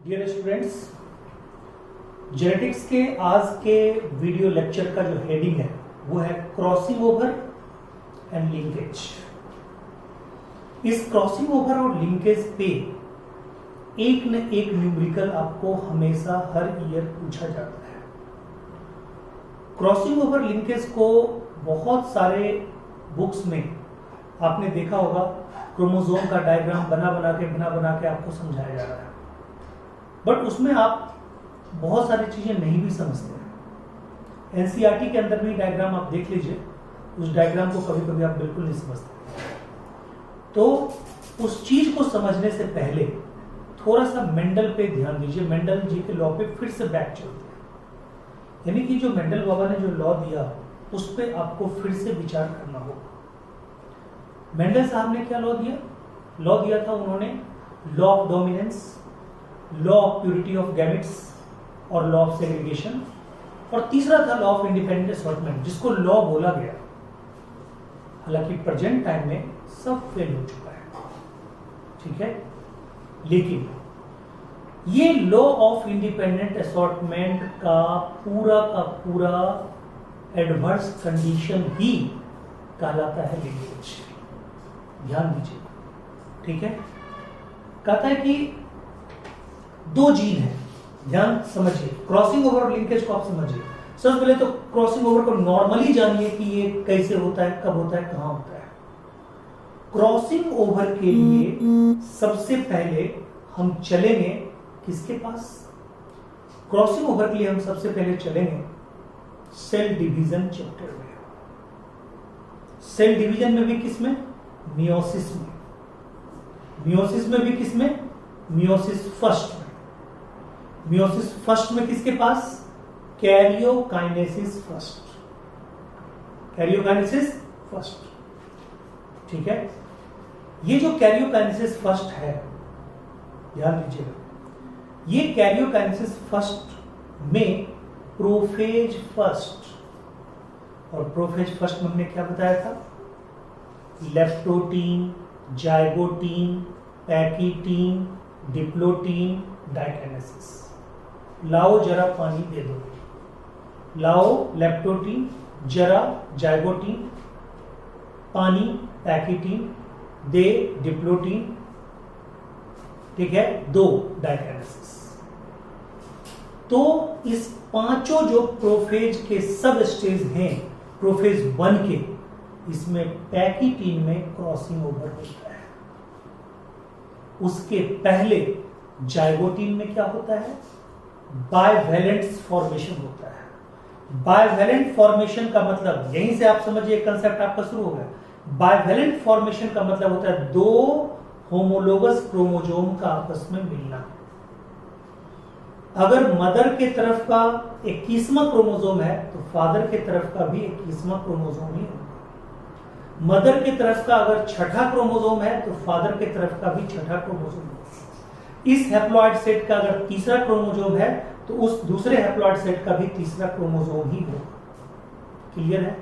Dear students, genetics के आज के वीडियो लेक्चर का जो हेडिंग है वो है क्रॉसिंग ओवर एंड लिंकेज। इस क्रॉसिंग ओवर और लिंकेज पे एक न एक न्यूमेरिकल आपको हमेशा हर ईयर पूछा जाता है। क्रॉसिंग ओवर लिंकेज को बहुत सारे बुक्स में आपने देखा होगा, क्रोमोसोम का डायग्राम बना के आपको समझाया जा रहा है, बट उसमें आप बहुत सारी चीजें नहीं भी समझते हैं। एनसीईआरटी के अंदर भी डायग्राम आप देख लीजिए, उस डायग्राम को कभी कभी आप बिल्कुल नहीं समझते। तो उस चीज को समझने से पहले थोड़ा सा मेंडल पे ध्यान दीजिए। मेंडल जी के लॉ पे फिर से बैक चलते हैं, यानी कि जो मेंडल बाबा ने जो लॉ दिया उस पर आपको फिर से विचार करना होगा। मेंडल साहब ने क्या लॉ दिया? लॉ दिया था उन्होंने law of dominance, law of purity of gametes और लॉ ऑफ सेग्रीगेशन, और तीसरा था लॉ ऑफ इंडिपेंडेंट असॉर्टमेंट, जिसको लॉ बोला गया। हालांकि प्रेजेंट टाइम में सब फेल हो चुका है, ठीक है। लेकिन ये लॉ ऑफ इंडिपेंडेंट असॉर्टमेंट का पूरा एडवर्स कंडीशन ही कहलाता है लिंकेज। ध्यान दीजिए, ठीक है। कहता है कि दो जीन है, ध्यान समझिए, क्रॉसिंग ओवर और लिंकेज को आप समझिए। सबसे पहले तो क्रॉसिंग ओवर को नॉर्मली जानिए कि ये कैसे होता है, कब होता है, कहां होता है। क्रॉसिंग ओवर के लिए सबसे पहले हम चलेंगे किसके पास? क्रॉसिंग ओवर के लिए हम सबसे पहले चलेंगे सेल डिवीजन चैप्टर में। सेल डिवीजन में भी किसमें? मियोसिस में। मियोसिस में भी किसमें? मियोसिस फर्स्ट में। मियोसिस फर्स्ट में किसके पास? Karyokinesis first. कैरियोकाइनेसिस फर्स्ट, ठीक है। ये जो कैरियोकाइनेसिस फर्स्ट है, ध्यान दीजिएगा, ये कैरियोकाइनेसिस फर्स्ट में प्रोफेज फर्स्ट, और प्रोफेज फर्स्ट में हमने क्या बताया था? Leptotene, zygotene, pachytene, diplotene, diakinesis. लाओ जरा पानी दे दो। लाओ लेप्टोटीन, जरा जाइगोटीन, पानी पैकीटीन, दे डिप्लोटीन, ठीक है, दो डाइकाइनेसिस। तो इस पांचों जो प्रोफेज के सब स्टेज हैं प्रोफेज 1 के, इसमें पैकीटीन में क्रॉसिंग ओवर होता है। उसके पहले जाइगोटीन में क्या होता है? बाइवैलेंट फॉर्मेशन होता है। बाइवैलेंट फॉर्मेशन का मतलब, यहीं से आप समझिए कंसेप्ट आपका शुरू हो गया। बाइवैलेंट फॉर्मेशन का मतलब होता है दो होमोलोगस क्रोमोसोम का आपस में मिलना। अगर मदर के तरफ का 21वां क्रोमोसोम है तो फादर के तरफ का भी 21वां क्रोमोसोम ही होगा। मदर के तरफ का अगर छठा क्रोमोसोम है तो फादर के तरफ का भी छठा क्रोमोसोम होगा। इस हैप्लॉइड सेट का अगर तीसरा क्रोमोसोम है तो उस दूसरे हैप्लॉइड सेट का भी तीसरा क्रोमोसोम ही होगा। क्लियर है?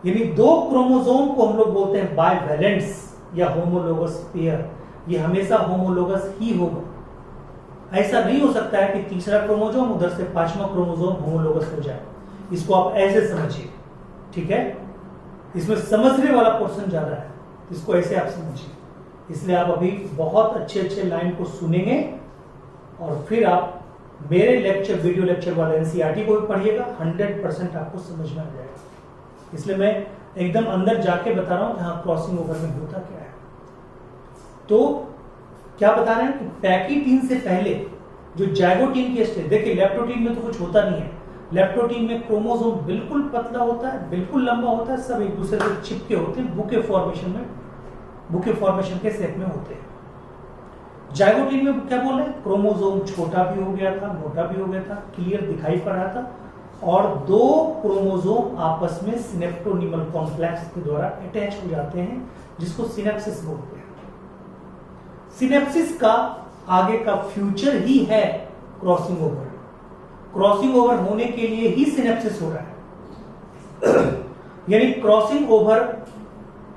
यानी दो क्रोमोसोम को हम लोग बोलते हैं बाइवैलेंट्स या होमोलोगस पेयर। ये हमेशा होमोलोगस ही होगा। ऐसा नहीं हो सकता है कि तीसरा क्रोमोसोम उधर से 5वां क्रोमोसोम होमोलोगस हो जाए। इसको आप ऐसे समझिए, ठीक है। इसमें समझने वाला पोर्शन ज्यादा है, इसको ऐसे आप समझिए। इसलिए आप अभी बहुत अच्छे लाइन को सुनेंगे और फिर आप मेरे लेक्चर, वीडियो लेक्चर वाले एनसीईआरटी को भी पढ़िएगा, 100% आपको समझ में आ जाएगा। इसलिए मैं एकदम अंदर जाके बता रहा हूं कि हाँ क्रॉसिंग ओवर में होता क्या है। तो क्या बता रहे हैं कि पैकीटीन से पहले जो जाइगोटीन की स्टेज, देखिए लेप्टोटीन में तो कुछ होता नहीं है। लेप्टोटीन में क्रोमोसोम बिल्कुल पतला होता है, बिल्कुल लंबा होता है, सब एक दूसरे से चिपके होते हैं, बुके फॉर्मेशन में, बुके फॉर्मेशन के शेप में होते हैं। जाइगोटीन में क्या बोल रहे हैं? क्रोमोसोम छोटा भी हो गया था, मोटा भी हो गया था, क्लियर दिखाई पड़ रहा था, और दो क्रोमोसोम आपस में सिनेप्टोनिमल कॉम्प्लेक्स के द्वारा अटैच हो जाते हैं, जिसको सिनेप्सिस बोलते हैं। सिनेप्सिस का आगे का फ्यूचर ही है क्रॉसिंग ओवर। क्रॉसिंग ओवर होने के लिए ही सिनेप्सिस हो रहा है। यानी क्रॉसिंग ओवर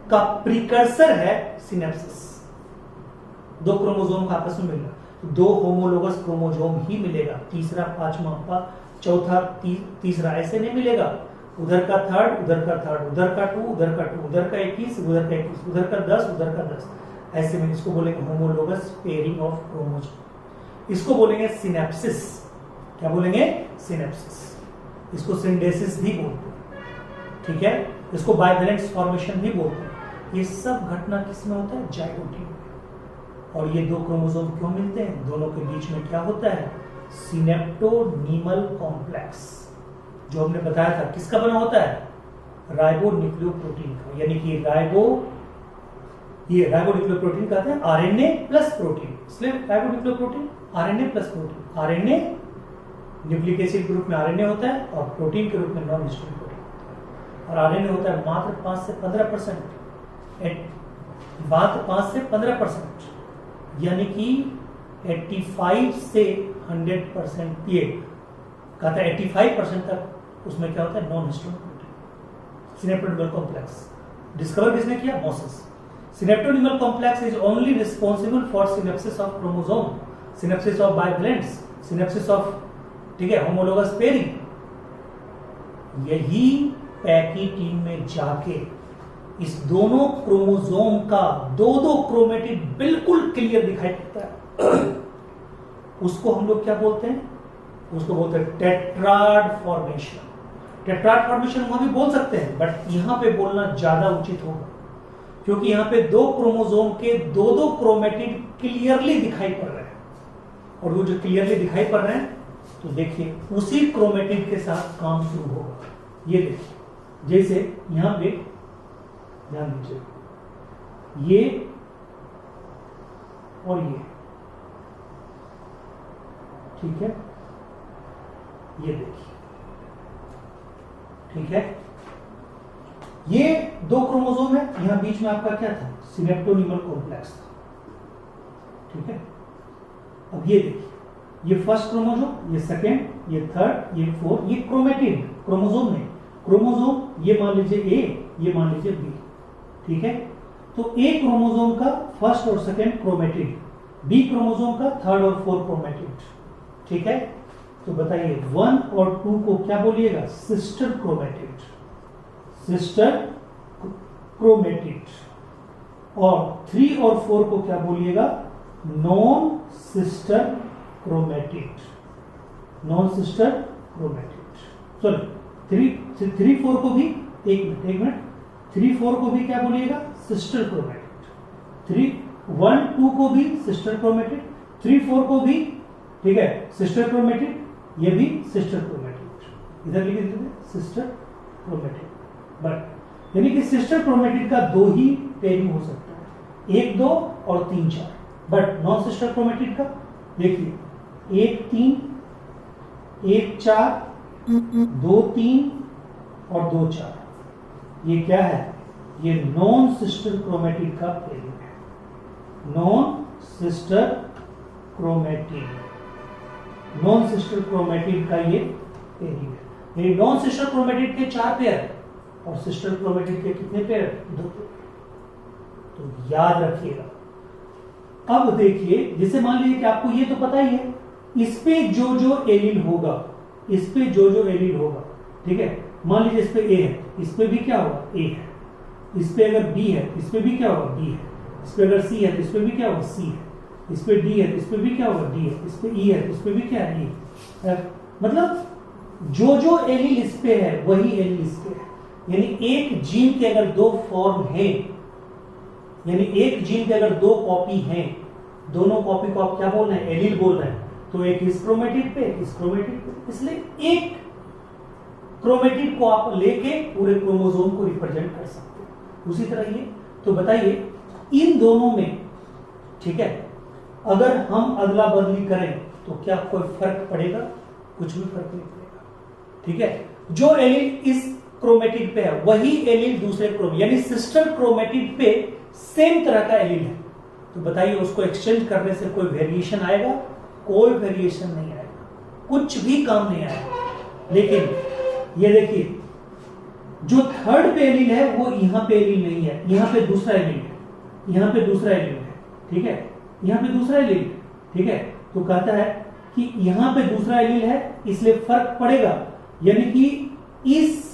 का प्रीकर्सर है सिनेप्सिस। दो क्रोमोसोम का आपस में मिलना। तो 2 होमोलोगस क्रोमोसोम ही मिलेगा, तीसरा, पांचवा, चौथा, तीसरा ऐसे नहीं मिलेगा। उधर का थर्ड, उधर का थर्ड, उधर का 2, उधर का 2, उधर का 21, उधर का 21, उधर का 10, उधर का 10, ऐसे में इसको बोलेंगे होमोलोगस पेयरिंग ऑफ क्रोमोसोम। इसको बोलेंगे सिनेप्सिस। क्या बोलेंगे? सिनेप्सिस। इसको सिंडेसिस भी बोलते हैं, ठीक है। इसको बाइवेलेंस फॉर्मेशन भी बोलते हैं। ये सब घटना किसमें होता है? जाइगोट में। और ये 2 क्रोमोसोम क्यों मिलते हैं? दोनों के बीच में क्या होता है? सिनेप्टोनीमल कॉम्प्लेक्स, जो हमने बताया था किसका बना होता है? राइबोन्यूक्लियोप्रोटीन का। यानी कि राइबोन्यूक्लियोप्रोटीन कहते हैं आरएनए प्लस प्रोटीन, इसलिए ribonucleoprotein RNA plus protein. RNA nucleic acid के रूप में आरएनए होता है और प्रोटीन के रूप में नॉन हिस्टोनिक प्रोटीन होता है। और आरएनए होता है मात्र 5 से 15%, मात्र 5 से 15%, यानी कि 85 से 100% ये कहता है 85% तक उसमें क्या होता है? Non histonic protein. Synaptonemal complex discover किसने किया? Moses. Synaptonemal complex is only responsible for synapsis of chromosome, synapsis of bivalents, synapsis of, ठीक है, होमोलोगस पेयरिंग। यही पैकी टीम में जाके इस दोनों क्रोमोसोम का 2-2 क्रोमेटिड बिल्कुल क्लियर दिखाई देता है। उसको हम लोग क्या बोलते हैं? उसको बोलते हैं टेट्राड फॉर्मेशन। टेट्राड फॉर्मेशन वहां भी बोल सकते हैं, बट यहां पे बोलना ज्यादा उचित होगा, क्योंकि यहां पे 2 क्रोमोसोम के 2-2 क्रोमेटिड क्लियरली दिखाई पड़ रहे हैं। और वो जो क्लियरली दिखाई पड़ रहे हैं, तो देखिए उसी क्रोमेटिड के साथ काम शुरू होगा। ये देखिए, जैसे यहां पे ध्यान दीजिए, ये और ये, ठीक है, ये देखिए, ठीक है, ये 2 क्रोमोसोम है। यहां बीच में आपका क्या था? सिनेप्टोनीमल कॉम्प्लेक्स था, ठीक है। अब ये देखिए, ये फर्स्ट क्रोमोसोम, ये सेकेंड, ये थर्ड, ये फोर्थ, ये क्रोमेटिड क्रोमोसोम में क्रोमोसोम, ये मान लीजिए ए, ये मान लीजिए बी, ठीक है। तो ए क्रोमोसोम का फर्स्ट और सेकेंड क्रोमेटिड, बी क्रोमोसोम का थर्ड और फोर्थ क्रोमेटिड, ठीक है। तो बताइए 1 और 2 को क्या बोलिएगा? Sister chromatid, sister chromatid. और 3 और 4 को क्या बोलिएगा? Non sister chromatid, non sister chromatid. Sorry, 3-4 को भी, एक मिनट, 3-4 को भी क्या बोलिएगा? Sister chromatid. 1-2 को भी सिस्टर क्रोमेटिड, 3-4 को भी, ठीक है, सिस्टर क्रोमेटिड, ये भी सिस्टर क्रोमेटिड। इधर लिख दीजिए सिस्टर क्रोमेटिड। बट यानी कि सिस्टर क्रोमेटिड का 2 ही पेयरिंग हो सकता है, 1, 2 और 3, 4। बट नॉन सिस्टर क्रोमेटिड का देखिए 1, 3, 1, 4, 2, 3 और 2, 4। ये क्या है? ये नॉन सिस्टर क्रोमेटिड का पेयरिंग है। Non sister chromatid, non sister chromatid का ये पेयरिंग है। ये नॉन सिस्टर क्रोमेटिड के 4 पेयर और सिस्टर क्रोमेटिड के कितने पेयर? 2 पेयर। तो याद रखिएगा। अब देखिए, जैसे मान लीजिए कि आपको ये तो पता ही है, इस पे जो जो एलील होगा, इस पे जो जो एलील होगा, ठीक है, मान लीजिए इस पे ए है, इस पे भी क्या होगा? ए है। इस पे अगर बी है, इस पे भी क्या होगा? बी है। इस पे अगर सी है तो इस पे भी क्या होगा? सी है। इस पे डी है तो इस पे भी क्या होगा? डी है। इस पे ई है तो इस पे भी क्या है? ई। मतलब जो जो एलील इस पे है वही एलील इस पे है। यानी एक जीन के अगर 2 फॉर्म है, यानी एक जीन के अगर 2 कॉपी हैं, दोनों कॉपी को आप क्या बोल रहे हैं? एलील बोल रहे हैं। तो एक इस क्रोमेटिड पे, इस क्रोमेटिड पे, इसलिए एक क्रोमेटिड को आप लेके पूरे क्रोमोसोम को रिप्रेजेंट कर सकते हैं। उसी तरह ये, तो बताइए इन दोनों में, ठीक है, अगर हम अदला बदली करें तो क्या कोई फर्क पड़ेगा? कुछ भी फर्क नहीं पड़ेगा, ठीक है। जो एलील इस क्रोमेटिड पे है वही एलील दूसरे क्रोमेटिड, यानी सिस्टर क्रोमेटिड पे सेम तरह का एलील है। तो बताइए उसको एक्सचेंज करने से कोई वेरिएशन आएगा? कोई वेरिएशन नहीं आएगा, कुछ भी काम नहीं आएगा। लेकिन ये देखिए, जो थर्ड पे एलील है वो यहां पे एलील नहीं है, यहां पे दूसरा एलील है, यहां पे दूसरा एलील है, ठीक है, यहां पे दूसरा एलील, ठीक है, तो कहता है कि यहां पे दूसरा एलील है इसलिए फर्क पड़ेगा, यानी कि इस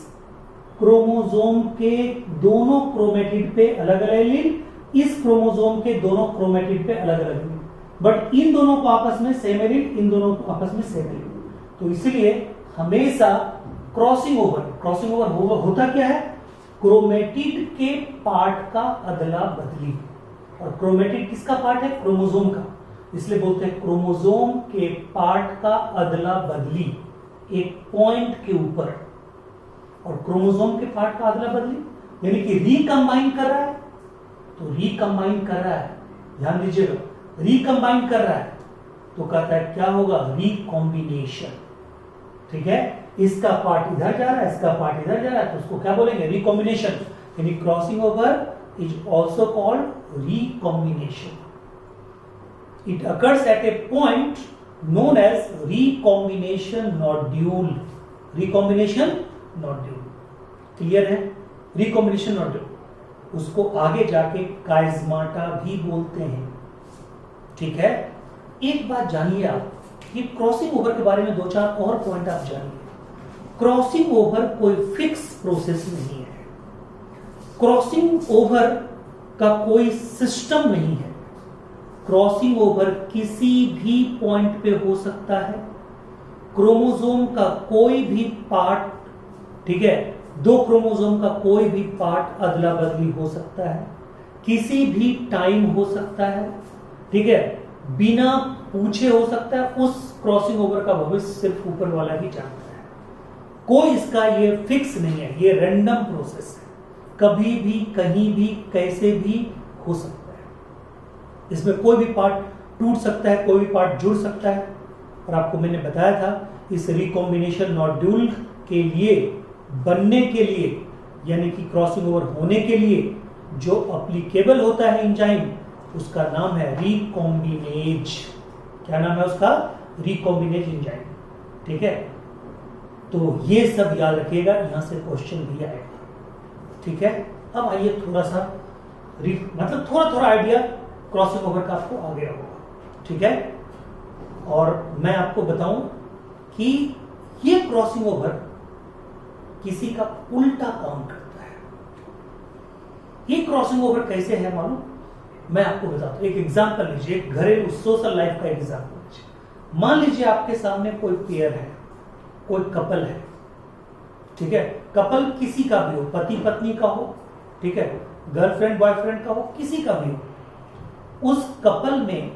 क्रोमोसोम के दोनों क्रोमेटिड पे अलग अलग एलील, इस क्रोमोसोम के दोनों क्रोमेटिड पे अलग अलग एलील, बट इन दोनों को आपस में सेम एलील, इन दोनों को आपस में सेम एलील। तो इसलिए हमेशा क्रॉसिंग ओवर होता क्या है, क्रोमेटिड के पार्ट का अदला बदली, और क्रोमेटिड किसका पार्ट है, क्रोमोसोम का, इसलिए बोलते हैं क्रोमोसोम के पार्ट का अदला बदली एक पॉइंट के ऊपर, और क्रोमोसोम के पार्ट का अदला बदली यानी कि रिकंबाइन कर रहा है, तो रिकंबाइन कर रहा है, ध्यान दीजिएगा, रिकंबाइन कर रहा है तो कहता है क्या होगा, रिकॉम्बिनेशन। ठीक है, इसका पार्ट इधर जा रहा है, इसका पार्ट इधर जा रहा है, तो उसको क्या बोलेंगे, रिकॉम्बिनेशन, यानी crossing over is also called recombination. It occurs at A point known as recombination nodule, recombination nodule, clear है, recombination nodule, उसको आगे जाके काइजमाटा भी बोलते हैं। ठीक है, एक बात जानिए आप, ये क्रॉसिंग ओवर के बारे में दो चार और पॉइंट आप जानिए। क्रॉसिंग ओवर कोई फिक्स प्रोसेस नहीं है, क्रॉसिंग ओवर का कोई सिस्टम नहीं है, क्रॉसिंग ओवर किसी भी पॉइंट पे हो सकता है, क्रोमोसोम का कोई भी पार्ट, ठीक है, दो क्रोमोसोम का कोई भी पार्ट अदला बदली हो सकता है, किसी भी टाइम हो सकता है, ठीक है, बिना पूछे हो सकता है, उस क्रॉसिंग ओवर का भविष्य सिर्फ ऊपर वाला ही जानता है, कोई इसका ये फिक्स नहीं है, ये रैंडम प्रोसेस है, कभी भी कहीं भी कैसे भी हो सकता है, इसमें कोई भी पार्ट टूट सकता है, कोई भी पार्ट जुड़ सकता है। और आपको मैंने बताया था इस रिकॉम्बिनेशन नॉड्यूल के लिए बनने के लिए, यानी कि क्रॉसिंग ओवर होने के लिए जो एप्लीकेबल होता है एंजाइम, उसका नाम है रिकॉम्बिनेज। क्या नाम है उसका, रिकॉम्बिनेज एंजाइम। ठीक है, तो ये सब याद रखिएगा, यहां से क्वेश्चन भी आएगा। ठीक है, अब आइए थोड़ा सा मतलब थोड़ा आइडिया क्रॉसिंग ओवर का आपको आ गया होगा। ठीक है, और मैं आपको बताऊं कि ये क्रॉसिंग ओवर किसी का उल्टा काम करता है। ये क्रॉसिंग ओवर कैसे है मालूम, मैं आपको बताता हूं। एक एग्जांपल लीजिए, घरेलू सोशल लाइफ का एग्जांपल लीजिए। मान लीजिए आपके सामने कोई पेयर है, कोई कपल है, ठीक है, कपल किसी का भी हो, पति पत्नी का हो, ठीक है, गर्लफ्रेंड बॉयफ्रेंड का हो, किसी का भी हो, उस कपल में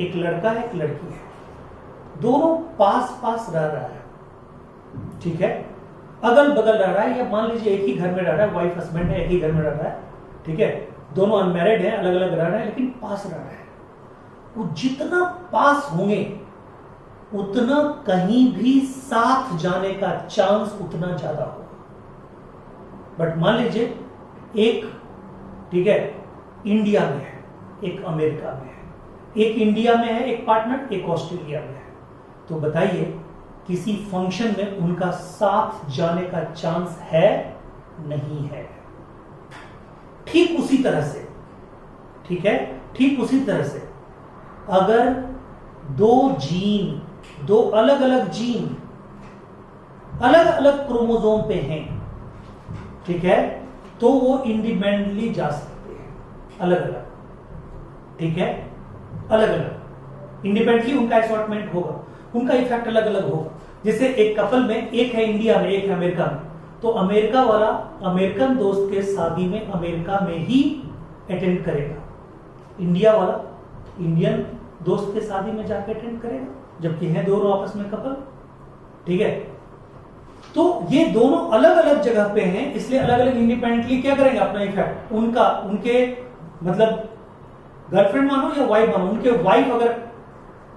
एक लड़का है एक लड़की है, दोनों पास पास रह रहा है, ठीक है, अगल बगल रह रहा है, या मान लीजिए एक ही घर में रह रहा है, वाइफ हस्बैंड है, एक ही घर में रह रहा है, ठीक है, दोनों अनमैरिड हैं, अलग अलग रह रहे हैं, लेकिन पास रह रहे हैं। वो जितना पास होंगे उतना कहीं भी साथ जाने का चांस उतना ज्यादा होगा। बट मान लीजिए एक, ठीक है, इंडिया में है, एक अमेरिका में है, एक इंडिया में है एक पार्टनर, एक ऑस्ट्रेलिया में है, तो बताइए किसी फंक्शन में उनका साथ जाने का चांस है, नहीं है। ठीक उसी तरह से, ठीक है, ठीक उसी तरह से अगर दो जीन, दो अलग अलग जीन अलग अलग क्रोमोसोम पे हैं, ठीक है, तो वो इंडिपेंडेंटली जा सकते हैं, अलग अलग, ठीक है, अलग अलग इंडिपेंडेंटली उनका असॉर्टमेंट होगा, उनका इफेक्ट अलग अलग होगा। जैसे एक कपल में एक है इंडिया में, एक है अमेरिका में, तो अमेरिका वाला अमेरिकन दोस्त के शादी में अमेरिका में ही अटेंड करेगा, इंडिया वाला इंडियन दोस्त के शादी में जाके अटेंड करेगा, जबकि हैं दोनों आपस में कपल, ठीक है। तो ये दोनों अलग अलग जगह पे हैं, इसलिए अलग अलग इंडिपेंडेंटली क्या करेंगे अपना इफेक्ट, उनका, उनके मतलब गर्लफ्रेंड मानो या वाइफ मानो, उनके वाइफ अगर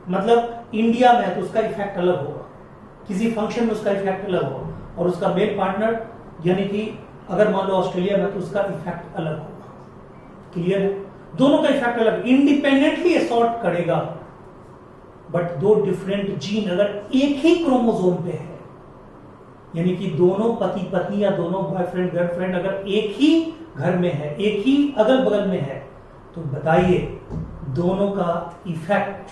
मतलब इंडिया में है तो उसका इफेक्ट अलग होगा, किसी फंक्शन में उसका इफेक्ट अलग होगा, और उसका मेल पार्टनर यानी कि अगर मान लो ऑस्ट्रेलिया में तो उसका इफेक्ट अलग होगा। क्लियर है, दोनों का इफेक्ट अलग, इंडिपेंडेंटली असॉर्ट करेगा। बट दो डिफरेंट जीन अगर एक ही क्रोमोसोम पे है, यानी कि दोनों पति पत्नी या दोनों बॉयफ्रेंड गर्लफ्रेंड अगर एक ही घर में है, एक ही अगल बगल में है, तो बताइए दोनों का इफेक्ट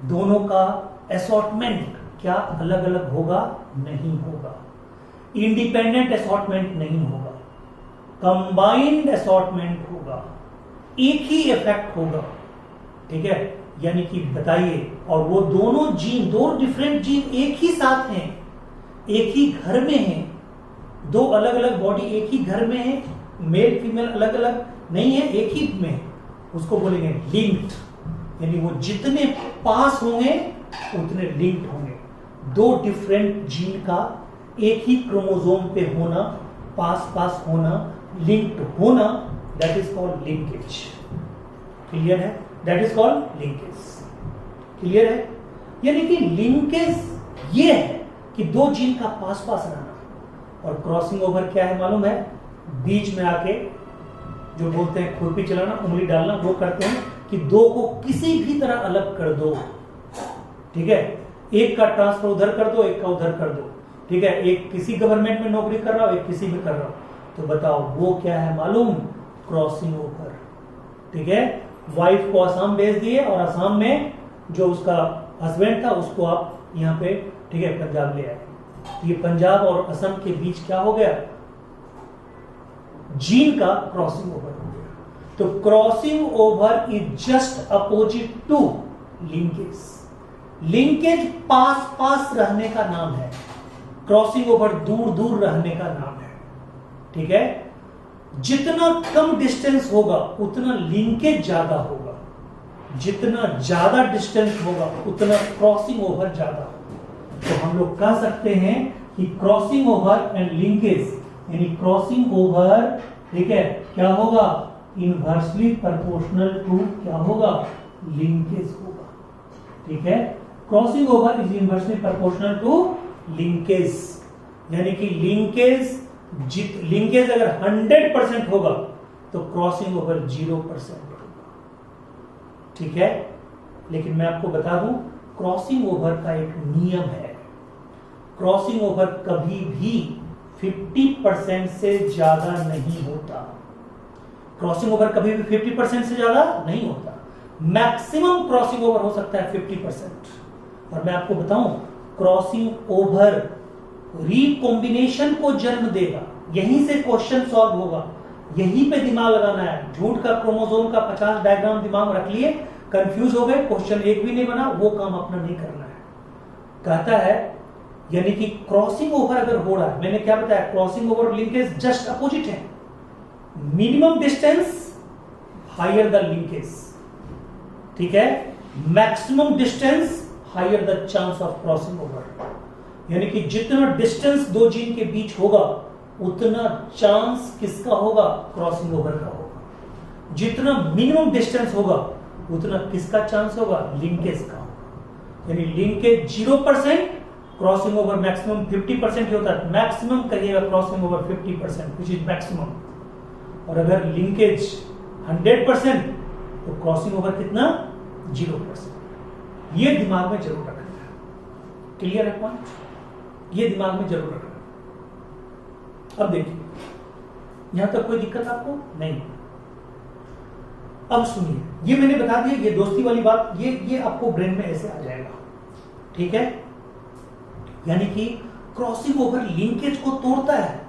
दोनों का असॉर्टमेंट क्या अलग अलग होगा? नहीं होगा। इंडिपेंडेंट असॉर्टमेंट नहीं होगा, कंबाइंड असॉर्टमेंट होगा, एक ही इफेक्ट होगा। ठीक है, यानी कि बताइए, और वो दोनों जीन, दो डिफरेंट जीन एक ही साथ हैं, एक ही घर में हैं, दो अलग अलग बॉडी एक ही घर में है, मेल फीमेल अलग अलग नहीं है, एक ही में है, उसको बोलेंगे लिंक्ड। यानी वो जितने पास होंगे उतने लिंक्ड होंगे। दो डिफरेंट जीन का एक ही क्रोमोसोम पे होना, पास पास होना, लिंक्ड होना, that is called linkage. Clear है? That is called linkage. Clear है? यानी कि लिंकेज ये है कि दो जीन का पास पास रहना। और क्रॉसिंग ओवर क्या है मालूम है? बीच में आके जो बोलते हैं खुरपी चलाना, उंगली डालना, वो करते हैं कि दो को किसी भी तरह अलग कर दो। ठीक है, एक का ट्रांसफर उधर कर दो, एक का उधर कर दो। ठीक है, एक किसी गवर्नमेंट में नौकरी कर रहा हो, एक किसी में कर रहा हो, तो बताओ वो क्या है मालूम? Crossing over. ठीक है, वाइफ को असम भेज दिए और असम में जो उसका हस्बैंड था उसको आप यहाँ पे, ठीक है, पंजाब ले आए। ये पंजाब और असम के बीच क्या हो गया? जीन का क्रॉसिंग ओवर हो गया। तो crossing over is just opposite to linkage. Linkage पास पास रहने का नाम है, क्रॉसिंग ओवर दूर दूर रहने का नाम है। ठीक है, जितना कम डिस्टेंस होगा उतना लिंकेज ज्यादा होगा, जितना ज्यादा डिस्टेंस होगा उतना क्रॉसिंग ओवर ज्यादा होगा। तो हम लोग कह सकते हैं कि क्रॉसिंग ओवर एंड लिंकेज, यानी क्रॉसिंग ओवर, ठीक है, क्या होगा? इनवर्सली प्रोपोर्शनल टू क्या होगा? लिंकेज होगा। ठीक है, crossing over is inversely proportional to linkage. यानी कि लिंकेज अगर 100% होगा तो क्रॉसिंग ओवर 0% होगा। ठीक है, लेकिन मैं आपको बता दूं, क्रॉसिंग ओवर का एक नियम है, क्रॉसिंग ओवर कभी भी 50% से ज्यादा नहीं होता। क्रॉसिंग ओवर कभी भी 50% से ज्यादा नहीं होता। मैक्सिमम क्रॉसिंग ओवर हो सकता है 50%। और मैं आपको बताऊं, क्रॉसिंग ओवर रिकॉम्बिनेशन को जन्म देगा। यहीं से क्वेश्चन सॉल्व होगा, यहीं पे दिमाग लगाना है। झूठ का क्रोमोसोम का 50 डायग्राम दिमाग में रख लिए, कंफ्यूज हो गए, क्वेश्चन एक भी नहीं बना, वो काम अपना नहीं करना है। कहता है यानी कि क्रॉसिंग ओवर अगर हो रहा है, मैंने क्या बताया, क्रॉसिंग ओवर और लिंकेज जस्ट अपोजिट है। Minimum distance higher the linkage, ठीक है, maximum distance higher the chance of crossing over. यानी कि जितना डिस्टेंस दो जीन के बीच होगा उतना चांस किसका होगा? क्रॉसिंग ओवर का होगा। जितना मिनिमम डिस्टेंस होगा उतना किसका चांस होगा? लिंकेज का होगा। यानी लिंकेज 0%, क्रॉसिंग ओवर मैक्सिमम 50% ही होता है। मैक्सिमम करिएगा crossing over 50%, which is maximum. और अगर लिंकेज 100% तो क्रॉसिंग ओवर कितना? 0%। ये दिमाग में जरूर रखना है। क्लियर है पॉइंट? ये दिमाग में जरूर रखना है। अब देखिए, यहां तक कोई दिक्कत आपको नहीं? अब सुनिए, ये मैंने बता दिया, ये दोस्ती वाली बात, ये आपको ब्रेन में ऐसे आ जाएगा। ठीक है, यानी कि क्रॉसिंग ओवर लिंकेज को तोड़ता है।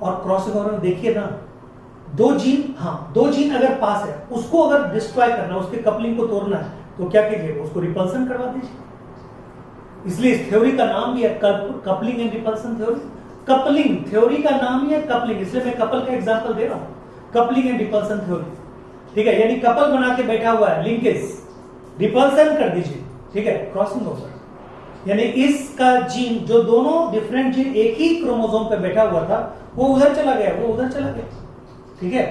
और क्रॉसिंग ओवर में देखिए ना, दो जीन अगर पास है, उसको अगर डिस्ट्रॉय करना, उसके कपलिंग को तोड़ना है, तो क्या कीजिए? उसको रिपल्सन करवा दीजिए। इसलिए इस थ्योरी का नाम भी है coupling and repulsion theory. Coupling theory का नाम ही है कपलिंग, इसलिए मैं कपल का एग्जांपल दे रहा हूं, कपलिंग एंड रिपल्सन थ्योरी। ठीक है, यानी कपल बना के बैठा हुआ है, लिंकेज, रिपल्सन कर दीजिए। ठीक है, क्रॉसिंग ओवर, यानी इसका जीन, जो दोनों डिफरेंट जीन एक ही क्रोमोसोम पे बैठा हुआ था, वो उधर चला गया, वो उधर चला गया। ठीक है,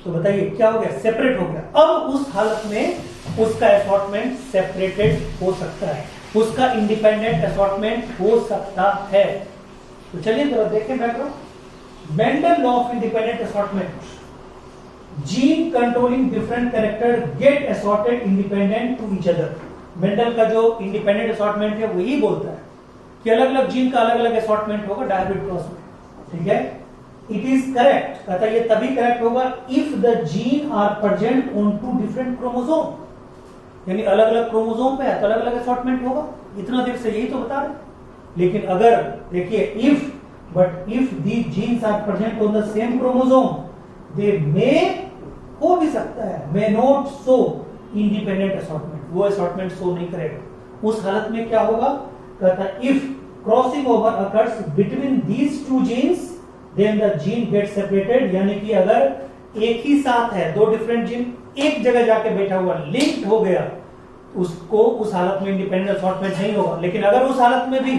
तो बताइए क्या हो गया? सेपरेट हो गया। अब उस हालत में उसका असॉर्टमेंट सेपरेटेड हो सकता है, उसका इंडिपेंडेंट असॉर्टमेंट हो सकता है। तो चलिए जरा देखें background. Mendel law of independent assortment, gene controlling different character get assorted independent to each other. Mendel का जो इंडिपेंडेंट असॉर्टमेंट है वही बोलता है कि अलग अलग जीन का अलग अलग असॉर्टमेंट होगा डायब्रिड क्रॉस में। ठीक है, इट इज करेक्ट, कहता है ये तभी करेक्ट होगा if the gene are present on two different chromosome. यानी अलग अलग क्रोमोसोम पे है तो अलग अलग असॉर्टमेंट होगा, इतना देर से यही तो बता रहे। लेकिन अगर देखिए if the genes are present on the same chromosome they may, हो भी सकता है, may not show independent assortment, वो असॉर्टमेंट शो नहीं करेगा। उस हालत में क्या होगा, कहता है if crossing over occurs between these two genes then the gene get separated, यानी कि अगर एक ही साथ है दो डिफरेंट जीन एक जगह जाके बैठा हुआ लिंक्ड हो गया, उसको उस हालत में इंडिपेंडेंट असॉर्टमेंट नहीं होगा। लेकिन अगर उस हालत में भी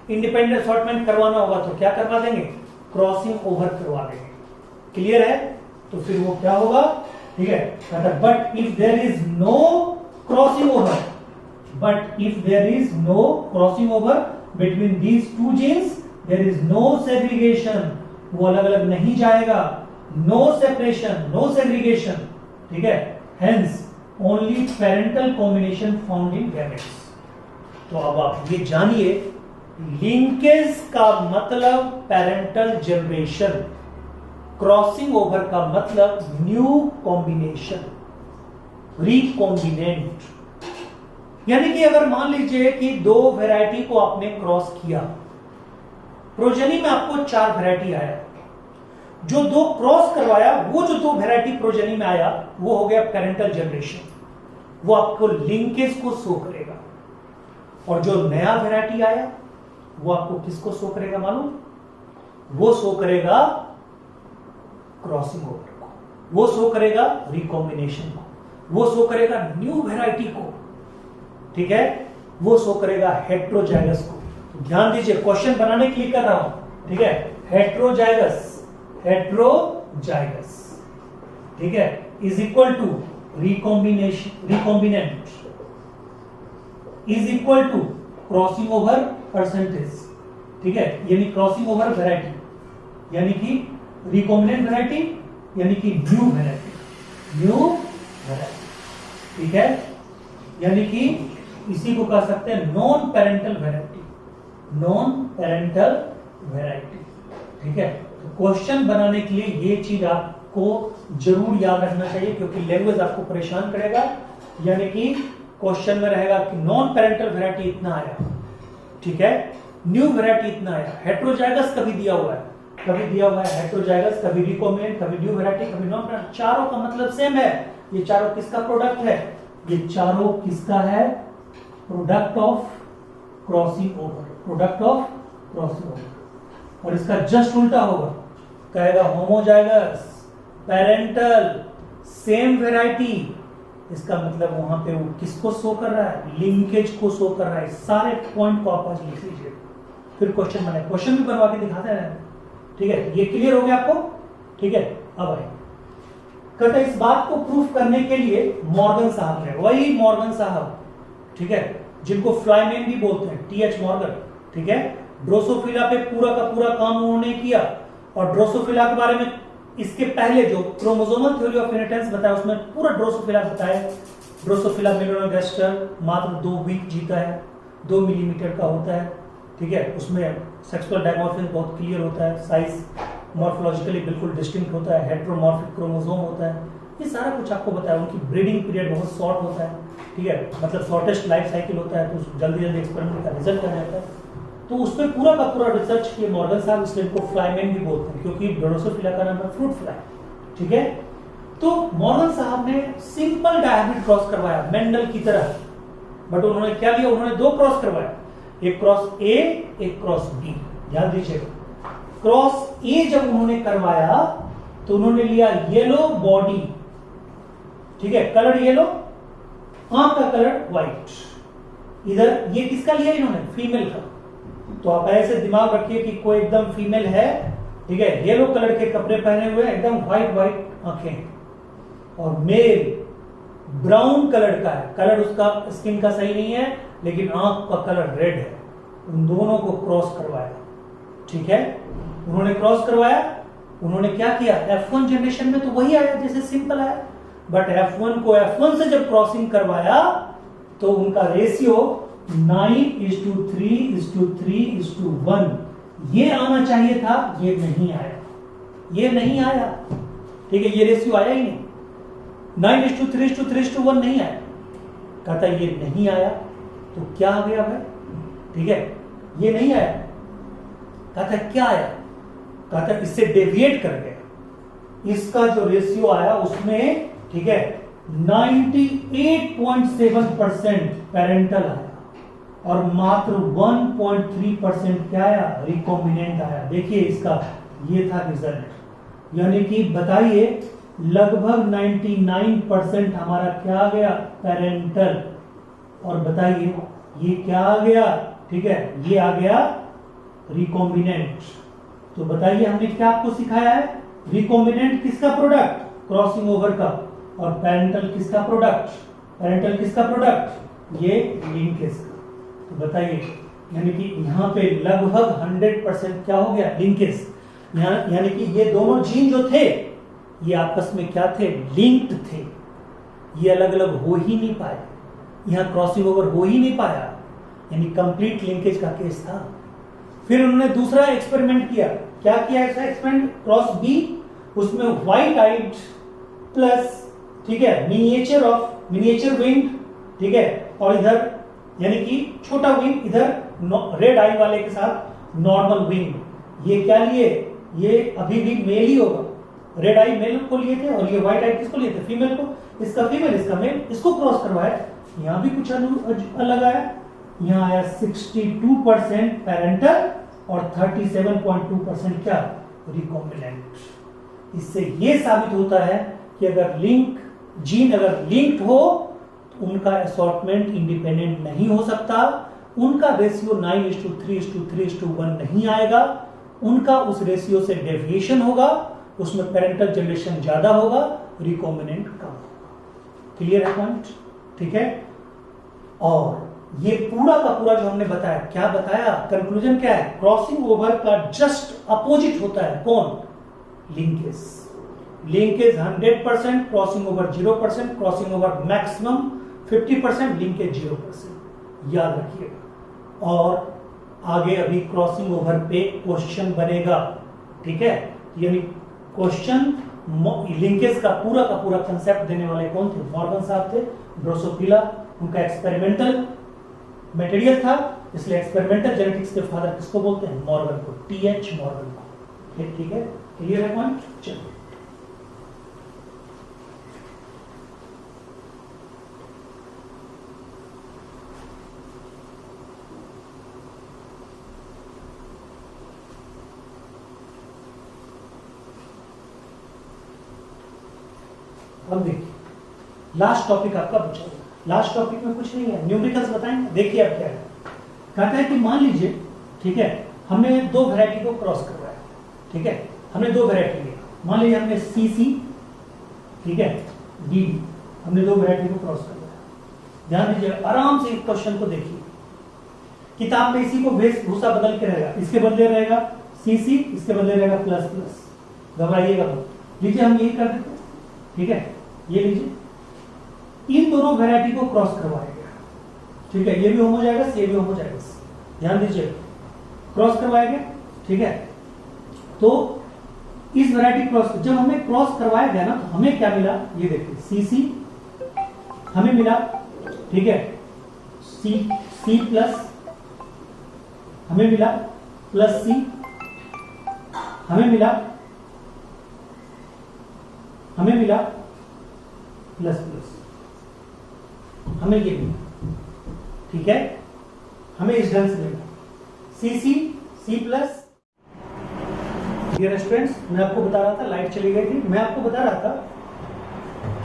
इंडिपेंडेंट असॉर्टमेंट करवाना होगा तो क्या करवा देंगे, क्रॉसिंग ओवर करवा देंगे। क्लियर है, तो फिर वो क्या होगा, ठीक है। But if there is no crossing over, but if there is no crossing over between these two genes there is no segregation, वो अलग अलग नहीं जाएगा, नो सेपरेशन, नो सेग्रीगेशन, ठीक है। Hence only parental combination found in gametes. तो अब आप ये जानिए लिंकेज का मतलब पेरेंटल जनरेशन, क्रॉसिंग ओवर का मतलब न्यू कॉम्बिनेशन, रिकॉम्बिनेंट। यानी कि अगर मान लीजिए कि दो वैरायटी को आपने क्रॉस किया, प्रोजेनी में आपको 4 वैरायटी आया, जो दो क्रॉस करवाया वो जो दो वैरायटी प्रोजेनी में आया वो हो गया पेरेंटल जनरेशन, वो आपको लिंकेज को शो करेगा। और जो नया वैरायटी आया वो आपको किसको शो करेगा मालूम, वो शो करेगा क्रॉसिंग ओवर को, वो शो करेगा रिकॉम्बिनेशन को, वो शो करेगा न्यू वैरायटी को, ठीक है, वो शो करेगा हेट्रोजाइगस को। तो ध्यान दीजिए, क्वेश्चन बनाने के लिए कर रहा हूं, ठीक है। हेट्रोजाइगस, हेट्रोजाइगस, ठीक है, is equal to recombination, recombinant is equal to crossing over percentage, ठीक है, यानी क्रॉसिंग ओवर वैरायटी यानी कि रिकॉम्बिनेंट वैरायटी यानी कि न्यू वैरायटी, न्यू वैरायटी, ठीक है। यानी कि इसी को कह सकते हैं non parental variety, non parental variety, ठीक है। तो क्वेश्चन बनाने के लिए ये चीज आपको जरूर याद रखना चाहिए, क्योंकि लैंग्वेज आपको परेशान करेगा। यानी कि क्वेश्चन में रहेगा कि नॉन पेरेंटल वैरायटी इतना आया, ठीक है, न्यू वैरायटी इतना आया, हेट्रोजाइगस कभी दिया हुआ है, कभी दिया हुआ है हेट्रोजाइगस, कभी रिकॉम्बिनेंट, कभी न्यू वैरायटी, कभी नॉन पेरेंटल, चारों का मतलब सेम है। ये चारों किसका प्रोडक्ट है, ये चारों किसका है, product of crossing over, product of crossing over. और इसका जस्ट उल्टा होगा, कहेगा होमोजाइगस, पेरेंटल, सेम वैरायटी, इसका मतलब वहां पे वो किसको शो कर रहा है, लिंकेज को शो कर रहा है। सारे पॉइंट को आप आज लिख लीजिए, फिर क्वेश्चन बनाए, क्वेश्चन भी बनवा के दिखाते हैं, ठीक है। ये क्लियर हो गया आपको, ठीक है। अब आए कहते हैं इस बात को प्रूफ करने के लिए मॉर्गन साहब ने, वही मॉर्गन साहब, ठीक है, जिनको फ्लाइमैन भी बोलते हैं, टीएच मॉर्गन, ठीक है, ड्रोसोफिला पे पूरा का पूरा काम उन्होंने किया। और ड्रोसोफिला के बारे में इसके पहले जो क्रोमोसोमल थ्योरी ऑफ इनहेरिटेंस बताया उसमें पूरा ड्रोसोफिला बताया। ड्रोसोफिला मेलानोगास्टर मात्र 2 वीक जीता है, 2 मिलीमीटर का होता है, ठीक है। उसमें सेक्सुअल डायमॉर्फिज्म बहुत क्लियर होता है, साइज मॉर्फोलॉजिकली बिल्कुल डिस्टिंक्ट होता है, हेट्रोमॉर्फिक क्रोमोसोम होता है, ये सारा कुछ आपको बताया। उनकी ब्रीडिंग पीरियड बहुत शॉर्ट होता है, ठीक है, मतलब शॉर्टेस्ट लाइफ साइकिल होता है, तो जल्दी जल्दी एक्सपेरिमेंट का रिजल्ट आ जाता है। तो उस पर पूरा का पूरा रिसर्च किए मॉर्गन साहब, इसलिए इनको फ्लाइमैन भी बोलते हैं, क्योंकि ड्रोसोफिला का नाम है फ्रूट फ्लाई, ठीक है। तो मॉर्गन साहब ने सिंपल डायहाब्रिड क्रॉस करवाया मेंडल की तरह, बट उन्होंने क्या लिया, उन्होंने 2 क्रॉस करवाया, एक क्रॉस ए, एक क्रॉस बी। ध्यान दीजिएगा, क्रॉस ए जब उन्होंने करवाया तो उन्होंने लिया येलो बॉडी, ठीक है, कलर येलो, आंख का कलर व्हाइट। इधर ये किसका लिया इन्होंने, फीमेल का। तो आप ऐसे दिमाग रखिए कि कोई एकदम फीमेल है, ठीक है, येलो कलर के कपड़े पहने हुए, एकदम व्हाइट व्हाइट आंखें, और मेल ब्राउन कलर का है, कलर उसका स्किन का सही नहीं है लेकिन आंख का कलर रेड है। उन दोनों को क्रॉस करवाया, ठीक है, उन्होंने क्रॉस करवाया। उन्होंने क्या किया, F1 जनरेशन में तो वही आया जैसे सिंपल आया, बट F1 को F1 से जब क्रॉसिंग करवाया तो उनका रेशियो 9:3:3:1 ये आना चाहिए था, ये नहीं आया, ये नहीं आया, ठीक है, ये रेशियो आया ही नहीं, 9:3:3:1 नहीं आया, कहता ये नहीं आया, तो क्या आ गया भाई, ठीक है, ये नहीं आया, कहता क्या आया, कहता इससे डेविएट कर गया, इसका जो रेशियो आया उसमें, ठीक है, 98.7% पेरेंटल आया और मात्र 1.3% क्या आया, रिकॉम्बिनेंट आया। देखिए इसका ये था रिजल्ट, यानी कि बताइए लगभग 99% हमारा क्या आ गया, पेरेंटल, और बताइए ये क्या आ गया, ठीक है, ये आ गया रिकॉम्बिनेंट। तो बताइए हमने क्या आपको सिखाया है, रिकॉम्बिनेंट किसका प्रोडक्ट, क्रॉसिंग ओवर का, और पेरेंटल किसका प्रोडक्ट, पेरेंटल किसका प्रोडक्ट, ये लिंकेज का। तो बताइए यानी कि यहाँ पे लगभग 100% क्या हो गया, लिंकेज, यानी कि ये दोनों जीन जो थे ये आपस में क्या थे, लिंक्ड थे, ये अलग अलग हो ही नहीं पाए, यहाँ क्रॉसिंग ओवर हो ही नहीं पाया, यानी कंप्लीट लिंकेज का केस था। फिर उन्होंने दूसरा एक्सपेरिमेंट किया, क्या किया ऐसा एक्सपेरिमेंट, क्रॉस बी, उसमें व्हाइट आइड प्लस, ठीक है, मिनिएचर विंग, ठीक है, और इधर यानी कि छोटा विंग, इधर रेड आई वाले के साथ नॉर्मल विंग, ये क्या लिए, ये अभी भी मेल ही होगा, रेड आई मेल को लिए थे और ये व्हाइट आई किसको लिए थे, फीमेल को, इसका फीमेल इसका मेल, इसको क्रॉस करवाया, यहां भी कुछ अलग आया, यहां आया 62% पेरेंटल और 37.2% क्या, रिकॉम्बिनेंट। इससे ये साबित होता है कि अगर जीन अगर लिंक्ड हो तो उनका असॉर्टमेंट इंडिपेंडेंट नहीं हो सकता, उनका रेशियो 9:3:3:1 नहीं आएगा, उनका उस रेशियो से डेविएशन होगा, उसमें पेरेंटल जनरेशन ज्यादा होगा, रिकॉम्बिनेंट कम होगा। क्लियर है पॉइंट, ठीक है। और ये पूरा का पूरा जो हमने बताया, क्या बताया, कंक्लूजन क्या है, क्रॉसिंग ओवर का जस्ट अपोजिट होता है कौन, linkage. Linkage 100%, crossing over 0%, crossing over maximum 50%, linkage 0%, याद रखिएगा। और आगे अभी क्रॉसिंग ओवर पे क्वेश्चन बनेगा, ठीक है, यानी क्वेश्चन लिंकेज का पूरा कंसेप्ट देने वाले कौन थे, मॉर्गन साहब थे, ड्रोसोफिला, उनका एक्सपेरिमेंटल मटेरियल था, इसलिए एक्सपेरिमेंटल जेनेटिक्स के फादर किसको बोलते हैं, मॉर्गन को, टीएच मॉर्गन को, ठीक है, क्लियर है पॉइंट। चलिए अब देखिए लास्ट टॉपिक आपका बचा हुआ, लास्ट टॉपिक में कुछ नहीं है, न्यूमेरिकल्स बताएंगे। देखिए अब क्या है, कहता है कि मान लीजिए, ठीक है, हमने दो वैरायटी को क्रॉस करवाया, ठीक है, हमने दो वैरायटी लिया, मान लीजिए हमने सीसी, ठीक है, डी, हमने दो वैरायटी को क्रॉस करवाया। ध्यान दीजिए, आराम से इस क्वेश्चन को देखिए, किताब में इसी को वेशभूषा बदल के रहेगा, इसके बदले रहेगा सीसी, इसके बदले रहेगा प्लस प्लस, घबराइएगा मत। लीजिए हम यही कर देते हैं, ठीक है, ये लीजिए, इन दोनों वैरायटी को क्रॉस करवाया गया, ठीक है, ये भी होमो जाएगा, ये भी होमो जाएगा, ध्यान दीजिए, क्रॉस करवाया गया, ठीक है। तो इस वैरायटी क्रॉस, जब हमें क्रॉस करवाया गया ना, तो हमें क्या मिला, ये देखिए, सीसी हमें मिला, ठीक है, सी प्लस हमें मिला, प्लस सी हमें मिला प्लस प्लस, हमें ये मिला, ठीक है, हमें इस ढंग से मिला सी प्लस। डियर स्टूडेंट्स, मैं आपको बता रहा था, लाइट चली गई थी, मैं आपको बता रहा था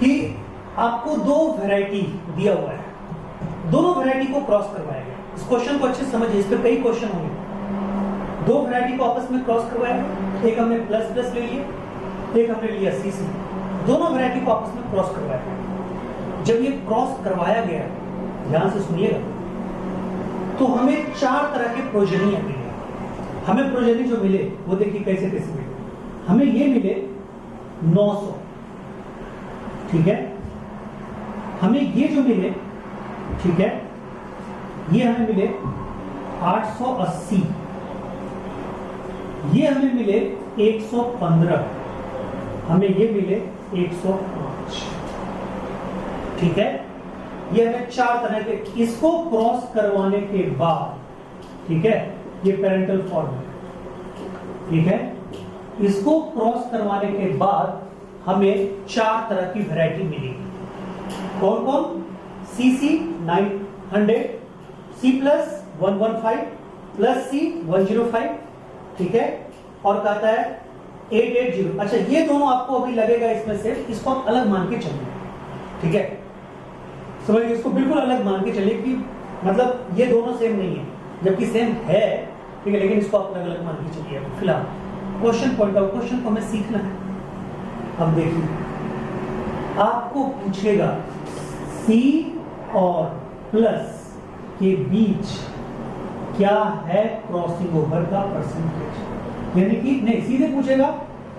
कि आपको दो वैरायटी दिया हुआ है, दोनों वैरायटी को क्रॉस करवाया गया। इस क्वेश्चन को अच्छे से समझिए, इस पर कई क्वेश्चन होंगे। दो वैरायटी को आपस में क्रॉस करवाया गया, एक हमने प्लस प्लस ले लिया, एक हमने लिया सीसी, दोनों वैरायटी को आपस में क्रॉस करवाया गया। जब ये क्रॉस करवाया गया, ध्यान से सुनिएगा, तो हमें चार तरह के प्रोजेनी मिले। हमें प्रोजेनी जो मिले वो देखिए कैसे कैसे मिले, हमें ये मिले 900, ठीक है, हमें ये जो मिले, ठीक है, ये हमें मिले 880, ये हमें मिले 115, हमें ये मिले 105, ठीक है। ये हमें 4 तरह के, इसको क्रॉस करवाने के बाद, ठीक है, ये पेरेंटल फॉर्म है, ठीक है, इसको क्रॉस करवाने के बाद हमें 4 तरह की वैरायटी मिलेगी। कौन कौन? CC 900, C+115 प्लस C105, ठीक है, और कहता है 880। अच्छा, ये दोनों आपको अभी लगेगा इसमें से, इसको आप अलग मान के चलिए, ठीक है, समझिए, इसको बिल्कुल अलग मान के चलिए कि मतलब ये दोनों सेम नहीं है, जबकि सेम है, ठीक है, लेकिन इसको आप अलग अलग मान के चलिए। फिलहाल क्वेश्चन पॉइंट आउट, क्वेश्चन को हमें सीखना है। अब देखिए, आपको पूछेगा C और प्लस के बीच क्या है क्रॉसिंग ओवर का परसेंटेज, यानी कि नहीं, सीधे पूछेगा,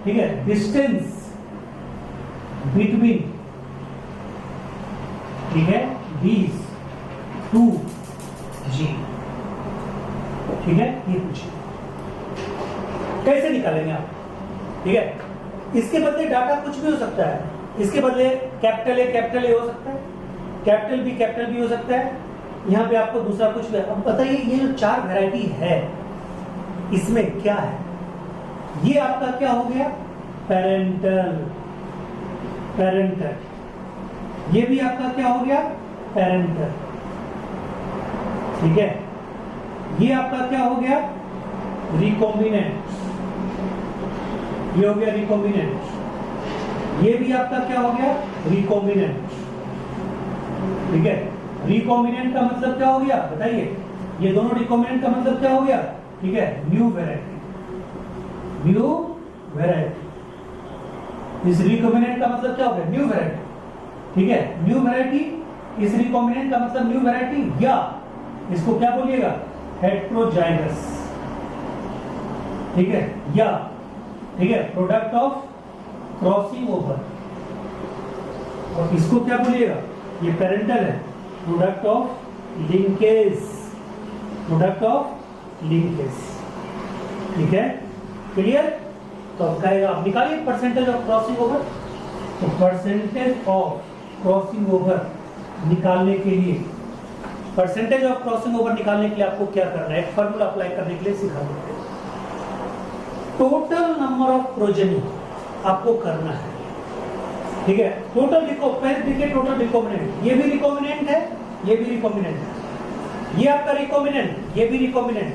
ठीक है, डिस्टेंस बिटवीन, ठीक है, these 2 G, ठीक है, ये पूछिए कैसे निकालेंगे आप, ठीक है। इसके बदले डाटा कुछ भी हो सकता है, इसके बदले कैपिटल ए हो सकता है, कैपिटल बी हो सकता है, यहाँ पे आपको दूसरा कुछ भी। अब बताइए, ये जो 4 वैरायटी है, इसमें क्या है? ये आपका क्या हो गया? पेरेंटल, ये भी आपका क्या हो गया? पेरेंटल, ठीक है। ये आपका क्या हो गया? रिकॉम्बिनेंट, ये हो गया रिकॉम्बिनेंट। ये भी आपका क्या हो गया? रिकॉम्बिनेंट, ठीक है। रिकॉम्बिनेंट का मतलब क्या हो गया बताइए? ये दोनों रिकॉम्बिनेंट का मतलब क्या हो गया? ठीक है, न्यू वैरायटी, इस रिकॉम्बिनेंट का मतलब क्या हो गया? न्यू वैरायटी, ठीक है, न्यू वैरायटी। इस रिकॉम्बिनेंट का मतलब न्यू वैरायटी, या इसको क्या बोलिएगा? हेट्रोजाइगस, ठीक है, या ठीक है, प्रोडक्ट ऑफ क्रॉसिंग ओवर। और इसको क्या बोलिएगा? ये पेरेंटल है, प्रोडक्ट ऑफ लिंकेज, ठीक है, क्लियर। तो अब कहेगा, आप निकालिए परसेंटेज ऑफ क्रॉसिंग ओवर। तो परसेंटेज ऑफ क्रॉसिंग ओवर निकालने के लिए, परसेंटेज ऑफ क्रॉसिंग ओवर निकालने के लिए आपको क्या करना है? एक फॉर्मूला अप्लाई करने के लिए सिखा देते हैं। टोटल नंबर ऑफ प्रोजेनी आपको करना है, ठीक है। टोटल देखिए, टोटल रिकॉम्बिनेंट, ये भी रिकॉम्बिनेंट है, ये भी रिकॉम्बिनेंट है, ये आपका रिकॉम्बिनेंट, ये भी रिकॉम्बिनेंट,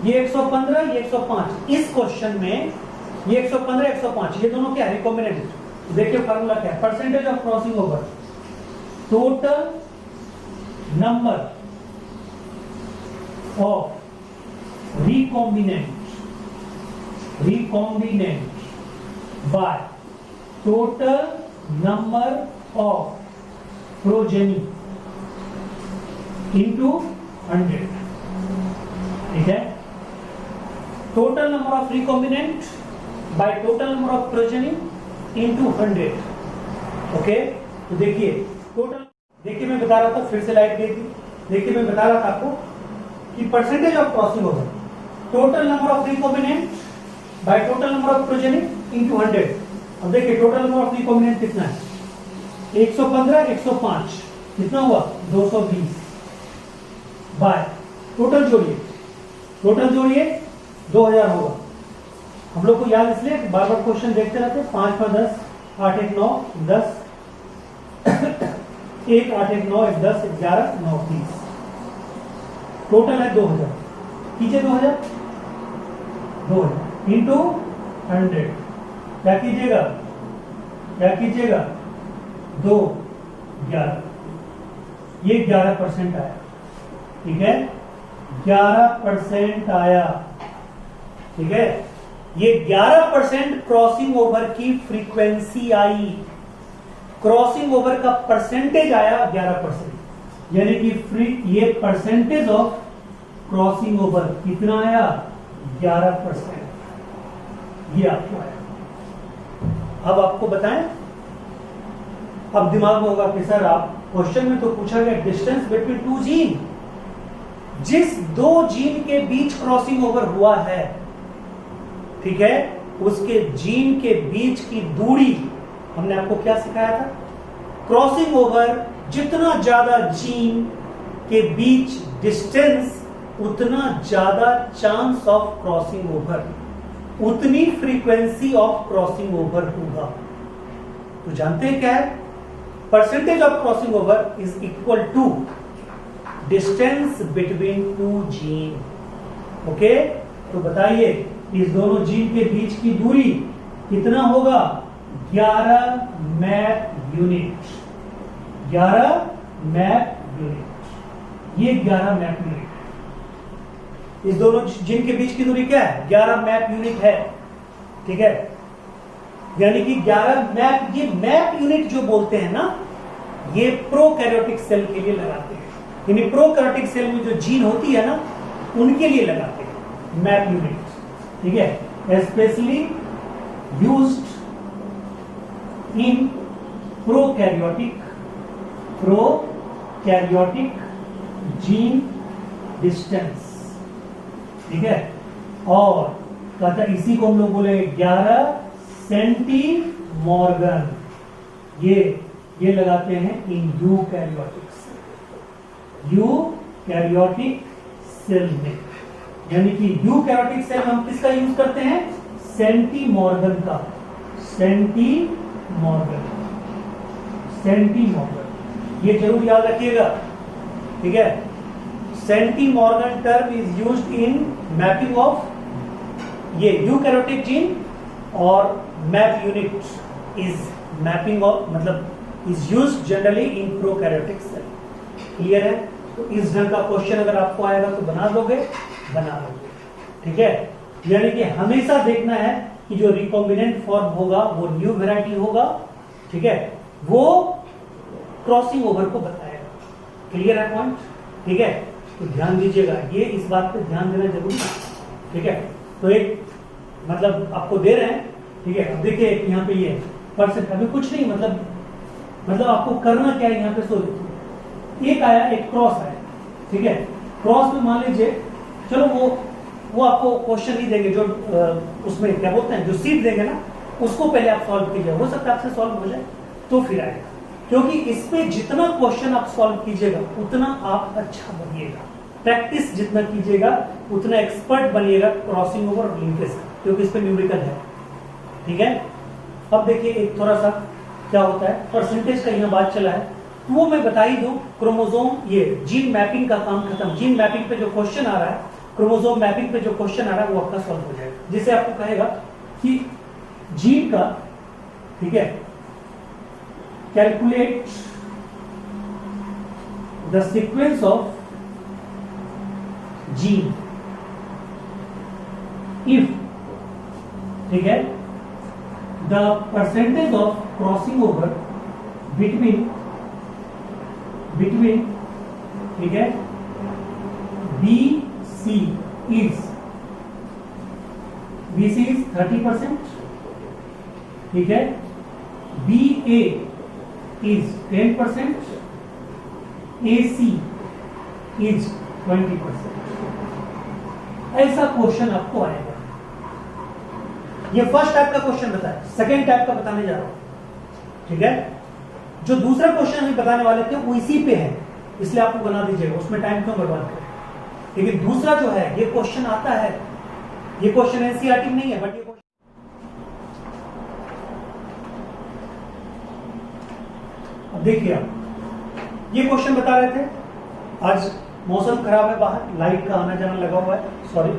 ये 115, ये 105। इस क्वेश्चन में ये 115, 105, ये दोनों क्या है? रिकॉम्बिनेंट। देखिए फॉर्मूला क्या है? Percentage of crossing over, total number of recombinant by total number of progeny into 100, ठीक है। Total number of recombinant by total number of progeny into 100, okay. तो देखिए टोटल, देखिए मैं बता रहा था, फिर से लाइट दे दी। देखिए मैं बता रहा था आपको कि percentage of crossing over, total number of recombinant by total number of progeny into 100। अब देखिए टोटल नंबर ऑफ रिकॉम्बिनेंट कितना है? 115, 105, कितना हुआ? 220 बाय टोटल जोड़िए, 2000 होगा। हम लोग को याद इसलिए बार बार क्वेश्चन देखते रहते हैं। 5 5 10, 8 1 9 10, 1 8 1 9 1 10 11 9 30, टोटल है 2000। कीजिए 2000 इंटू 100, क्या कीजिएगा? 2 11, ये 11% आया, ठीक है, 11% आया, ठीक है। ये 11% क्रॉसिंग ओवर की फ्रीक्वेंसी आई, क्रॉसिंग ओवर का परसेंटेज आया 11%, यानी कि ये परसेंटेज ऑफ क्रॉसिंग ओवर कितना आया? 11%, ये आपको आया। अब आपको बताएं, अब दिमाग में होगा कि सर आप क्वेश्चन में तो पूछा गया डिस्टेंस बिटवीन 2 जीन, जिस 2 जीन के बीच क्रॉसिंग ओवर हुआ है, ठीक है, उसके जीन के बीच की दूरी हमने आपको क्या सिखाया था? क्रॉसिंग ओवर जितना ज्यादा जीन के बीच डिस्टेंस, उतना ज्यादा चांस ऑफ क्रॉसिंग ओवर, उतनी फ्रीक्वेंसी ऑफ क्रॉसिंग ओवर होगा। तो जानते हैं क्या है? Percentage of crossing over is equal to distance between two gene. Okay, तो बताइए इस दोनों जीन के बीच की दूरी कितना होगा? 11 मैप यूनिट। 11 मैप यूनिट, ये 11 मैप यूनिट। इस दोनों जीन के बीच की दूरी क्या है? 11 मैप यूनिट है। ठीक है, यानी कि 11 मैप, ये मैप यूनिट जो बोलते हैं ना, ये प्रोकैरियोटिक सेल के लिए लगाते हैं। यानी प्रोकैरियोटिक सेल में जो जीन होती है ना, उनके लिए लगाते हैं मैप यूनिट। ठीक है, specially used in prokaryotic gene distance. ठीक है, और कहता इसी को हम लोग बोले 11 सेंटीमॉर्गन। ये लगाते हैं इन यूकैरियोटिक सेल में। यानी कि यूकैरियोटिक सेल में हम किसका यूज करते हैं? सेंटीमॉर्गन का। सेंटीमॉर्गन, ये जरूर याद रखिएगा। ठीक है, centimorgan term is used in mapping of ये यूकैरियोटिक जीन, और map unit is mapping of, मतलब is used generally in prokaryotic cell. Clear है? तो इस ढंग का क्वेश्चन अगर आपको आएगा तो बना दोगे। ठीक है, यानी कि हमेशा देखना है कि जो रिकॉम्बिनेंट फॉर्म होगा वो न्यू वैरायटी होगा। ठीक है, वो क्रॉसिंग ओवर को बताएगा। क्लियर है पॉइंट? ठीक है, तो ध्यान दीजिएगा, ये इस बात पे ध्यान देना जरूरी है। ठीक है, तो एक मतलब आपको दे रहे हैं। ठीक है, अब देखिए यहाँ पे ये परसेंट, अभी कुछ नहीं, मतलब आपको करना क्या है यहाँ पे? सोच, एक आया, एक क्रॉस आया। ठीक है, क्रॉस में मान लीजिए, चलो वो आपको क्वेश्चन ही देंगे, जो उसमें क्या बोलते हैं, जो सीट देंगे ना, उसको पहले आप सॉल्व कीजिए। हो सकता है आपसे सॉल्व हो जाए तो फिर आएगा, क्योंकि इस पे जितना क्वेश्चन आप सॉल्व कीजिएगा उतना आप अच्छा बनिएगा। प्रैक्टिस जितना कीजिएगा उतना एक्सपर्ट बनिएगा क्रॉसिंग ओवर और लिंकेज का, क्योंकि इस पे न्यूमेरिकल है। ठीक है, अब देखिए एक थोड़ा सा क्या होता है, परसेंटेज का यहाँ बात चला है, तो वो मैं बता ही दूं। क्रोमोसोम, ये जीन मैपिंग का काम खत्म। जीन मैपिंग पे जो क्वेश्चन आ रहा है, क्रोमोसोम मैपिंग पे जो क्वेश्चन आ रहा है, वो आपका सॉल्व हो जाएगा। जिसे आपको कहेगा कि जीन का, ठीक है, calculate the sequence of gene if, ठीक है, the percentage of crossing over between, ठीक है, BC is 30%, ठीक है, BA is 10%, AC is 20%। ऐसा क्वेश्चन आपको आएगा। ये फर्स्ट टाइप का क्वेश्चन बताया, सेकेंड टाइप का बताने जा रहा हूं। ठीक है, जो दूसरा क्वेश्चन हम बताने वाले थे वो इसी पे है, इसलिए आपको बना दीजिएगा, उसमें टाइम क्यों बर्बाद करें। लेकिन दूसरा जो है, ये क्वेश्चन आता है, ये क्वेश्चन एनसीईआरटी में नहीं है, बट ये अब देखिए, आप ये क्वेश्चन बता रहे थे, आज मौसम खराब है, बाहर लाइट का आना जाना लगा हुआ है, सॉरी।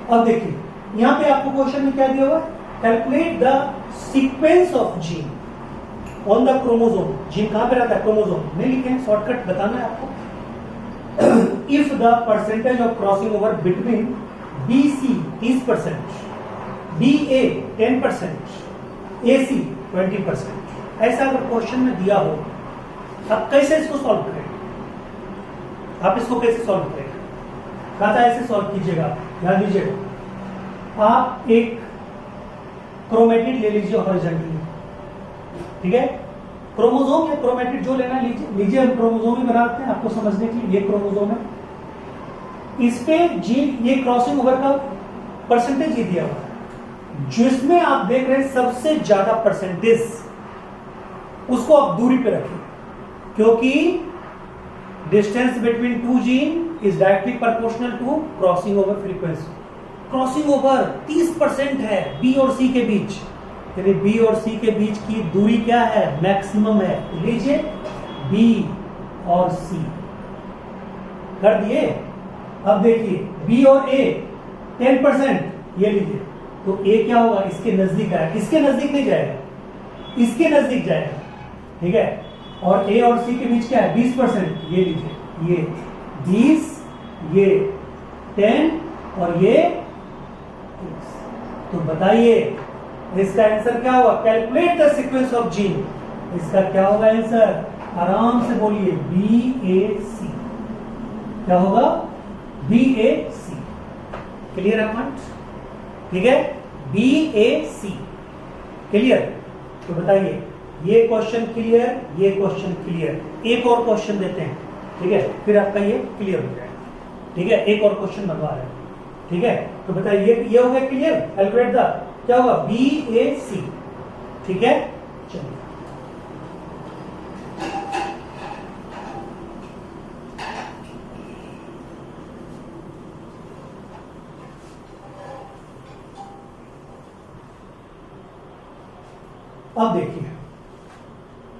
अब देखिए यहां पे आपको क्वेश्चन में क्या दिया हुआ है, calculate the sequence of gene on the chromosome. Gene कहां पे रहता है? क्रोमोसोम में लिखे, शॉर्टकट बताना है आपको। If the percentage of crossing over between BC 30%, BA 10%, AC 20%, ऐसा अगर क्वेश्चन में दिया हो, आप कैसे इसको सॉल्व करेंगे? आप इसको कैसे सॉल्व करेंगे? कहा था ऐसे सॉल्व कीजिएगा। ध्यान दीजिएगा, आप एक क्रोमेटिड ले लीजिए हॉरिजॉन्टली, ठीक है, क्रोमोसोम या क्रोमेटिड जो लेना लीजिए। हम क्रोमोसोम ही बनाते हैं आपको समझने के लिए। ये क्रोमोसोम है, इस पे जीन, ये क्रॉसिंग ओवर का परसेंटेज ही दिया हुआ है। जिसमें आप देख रहे हैं सबसे ज्यादा परसेंटेज, उसको आप दूरी पे रखिए। क्योंकि distance between two gene is directly proportional to crossing over frequency. Crossing over 30% है बी और सी के बीच, यानी बी और सी के बीच की दूरी क्या है, मैक्सिमम है। लीजिए बी और सी कर दिए। अब देखिए बी और ए 10%, ये लीजिए, तो ए क्या होगा, इसके नजदीक आएगा, इसके नजदीक नहीं जाएगा, इसके नजदीक जाएगा, ठीक है। और ए और सी के बीच क्या है, 20%, ये लीजिए, ये 20, ये 10 और ये 30। तो बताइए इसका आंसर क्या होगा, calculate the sequence of gene. इसका क्या होगा आंसर, आराम से बोलिए, बी ए सी। क्या होगा, बी ए सी। क्लियर है पॉइंट, ठीक है, बी ए सी। क्लियर। तो बताइए ये क्वेश्चन क्लियर, ये क्वेश्चन क्लियर। एक और क्वेश्चन देते हैं, ठीक है, फिर आपका ये क्लियर हो जाएगा, ठीक है। एक और क्वेश्चन बनवा रहे हैं, ठीक है। तो बताइए ये हो गया क्लियर, कैलकुलेट द, क्या होगा, बी ए सी, ठीक है। चलिए अब देखिए,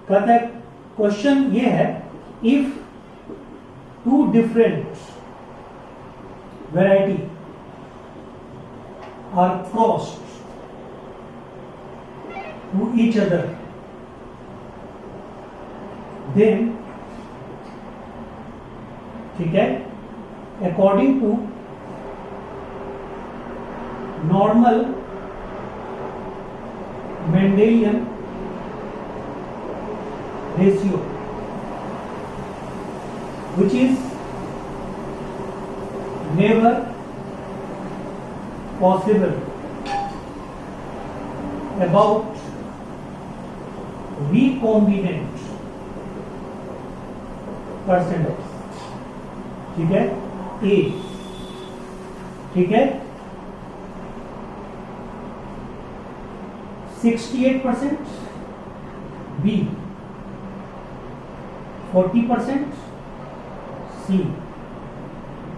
कहता है क्वेश्चन ये है, if two different variety are crossed to each other, then, ठीक है, according to normal Mendelian ratio, which is never possible about recombinant percentage, ठीक है, A, ठीक है, 68%, B 40%, C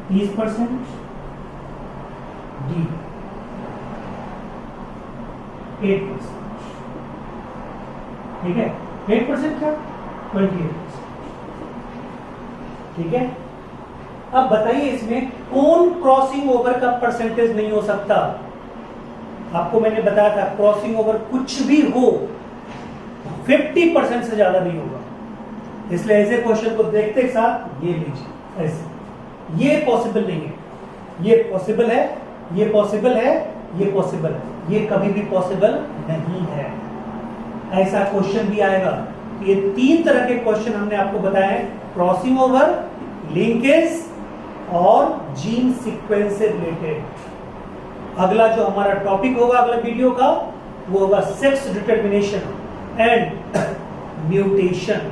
30%, D 8%, ठीक है। 8% क्या, 28%, ठीक है। अब बताइए इसमें कौन क्रॉसिंग ओवर का परसेंटेज नहीं हो सकता। आपको मैंने बताया था क्रॉसिंग ओवर कुछ भी हो 50% से ज्यादा नहीं होगा, इसलिए ऐसे क्वेश्चन को देखते साथ ये लीजिए, ऐसे ये पॉसिबल नहीं है, ये पॉसिबल है, ये पॉसिबल है, ये पॉसिबल है, ये कभी भी पॉसिबल नहीं है। ऐसा क्वेश्चन भी आएगा। ये 3 तरह के क्वेश्चन हमने आपको बताए हैं, क्रॉसिंग ओवर, लिंकेज और जीन सीक्वेंस से रिलेटेड। अगला जो हमारा टॉपिक होगा अगला वीडियो का, वो होगा sex determination and mutation.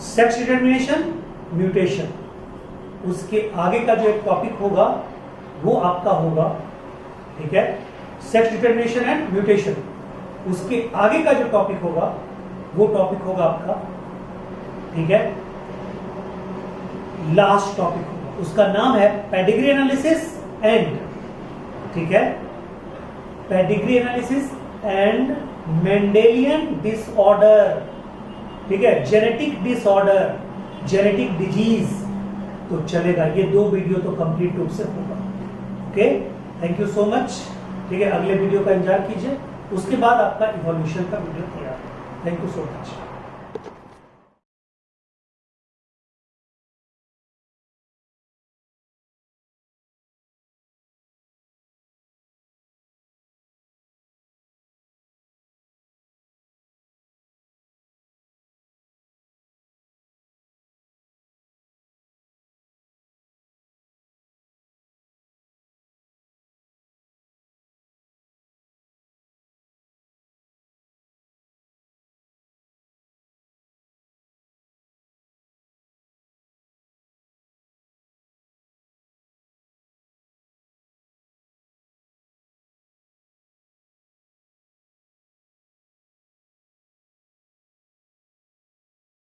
Sex determination, mutation, उसके आगे का जो एक टॉपिक होगा वो आपका होगा, ठीक है, सेक्स डिटर्मिनेशन एंड म्यूटेशन। उसके आगे का जो टॉपिक होगा वो टॉपिक होगा आपका, ठीक है, लास्ट टॉपिक होगा, उसका नाम है पेडिग्री एनालिसिस एंड, ठीक है, pedigree analysis and Mendelian disorder, ठीक है, जेनेटिक डिसऑर्डर, जेनेटिक डिजीज। तो चलेगा, ये 2 वीडियो तो कंप्लीट रूप से होगा। Okay, thank you so much, ठीक है। अगले वीडियो का इंतजार कीजिए, उसके बाद आपका इवोल्यूशन का वीडियो तैयार है। Thank you so much.